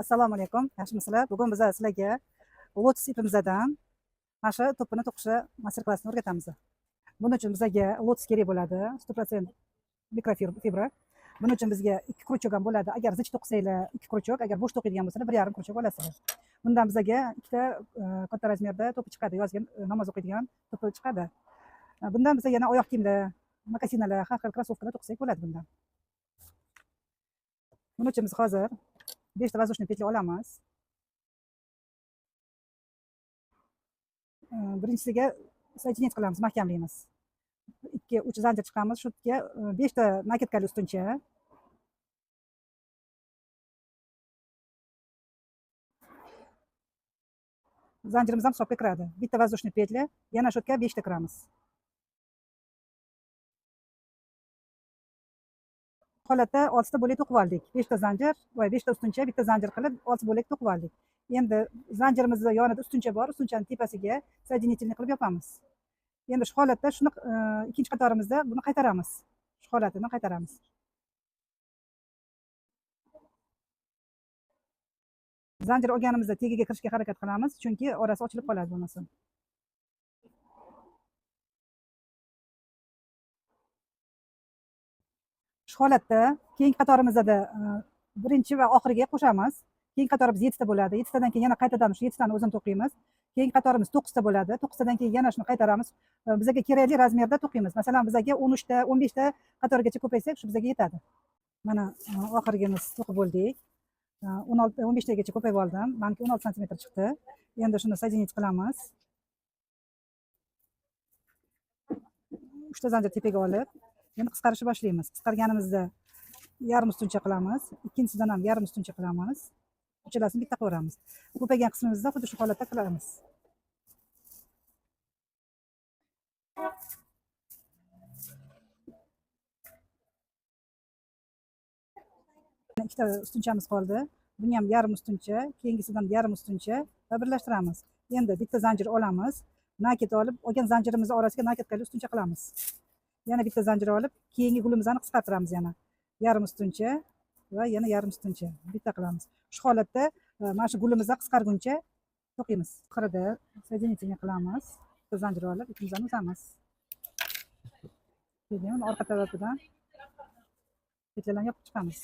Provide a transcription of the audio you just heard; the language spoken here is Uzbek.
Assalomu alaykum. Yaxshimisizlar? Bugun biz sizlarga lotus ipimizdan mana shu to'pini to'qishni master klassini o'rgatamiz. Buning uchun bizga lotus kerak bo'ladi, 100% mikrofibra. Buning uchun bizga 2 krючок ham bo'ladi. Agar zich to'qsanglar 2 krючок, agar bo'sh to'qiydigan bo'lsa 1,5 krючок olasizlar. Bundan bizga ikkita katta razmerda to'pi chiqadi, yozgan namoz o'qiydigan to'pi chiqadi. Bundan bizga yana oyoq kiyimlar, mokasinalar, har xil krossovkalar to'qsak bo'ladi bundan. Buning uchun biz hozir 5 ta воздушный petля olamiz. Birinchisiga соединить qilamiz, mahkamlaymiz. 2-3 zanjir chiqamiz, shu yerga 5 ta naketkali ustuncha. Zanjirimiz ham hisobga kiradi. Bitta воздушный petля, yana shu yerga 5 ta kiramiz. Holatda 6 ta bo'lak to'qib oldik. 5 ta zanjir va 5 ta ustuncha, bitta zanjir qilib 6 bo'lak to'qib oldik. Endi zanjirimizni yonida ustuncha bor, ustunchaning tepasiga соединительный qilib yopamiz. Endi shu holatda shuni ikkinchi qatorimizda buni qaytaramiz. Shu holatini qaytaramiz. Zanjir olganimizda tagiga kirishga harakat qilamiz, chunki orasi ochilib qoladi bo'lmasa. Shu holatda keyingi qatorimizda birinchi va oxiriga qo'shamiz. Keyingi qatorimiz 7 ta bo'ladi. 7 tadan keyin yana qaytadan shu 7 tani o'zini to'qiymiz. Keyingi qatorimiz 9 ta bo'ladi. 9 tadan keyin yana shuni qaytaramiz. Bizga kerakli razmerda to'qiymiz. Masalan, bizga 13 ta, 15 ta qatorgacha ko'paysak, shu bizga yetadi. Mana oxirgimiz to'qib bo'ldik. 16 15 tagacha ko'payib oldim. Meniki 16 sm chiqdi. Endi shuni соединить qilamiz. 3 ta zanjir tepaga olib, endi qisqarishni boshlaymiz. Qisqarganimizda yarim ustuncha qilamiz, ikkinchisidan ham yarim ustuncha qilamiz. Uchalasini bitta qilamiz. Ko'paygan qismimizda xuddi shu holatda qilamiz. Ikkita ustunchamiz qoldi. Buni ham yarim ustuncha, keyingisidan yarim ustuncha va birlashtiramiz. Endi bitta zanjir olamiz. Naket olib, olgan zanjirimizni orasiga naketkali ustuncha qilamiz. Yana bitta zanjir olib, keyingi gulimizni qisqartiramiz yana. Yarim ustuncha va yana yarim ustuncha bitta qilamiz. Shu holatda mana shu gulimizni qisqarguncha to'qiymiz. Oxirida соединительный qilamiz. Bitta zanjir olib, ipimizni uzamiz. Keyin orqa tarafidan petlalarni yopib chiqamiz.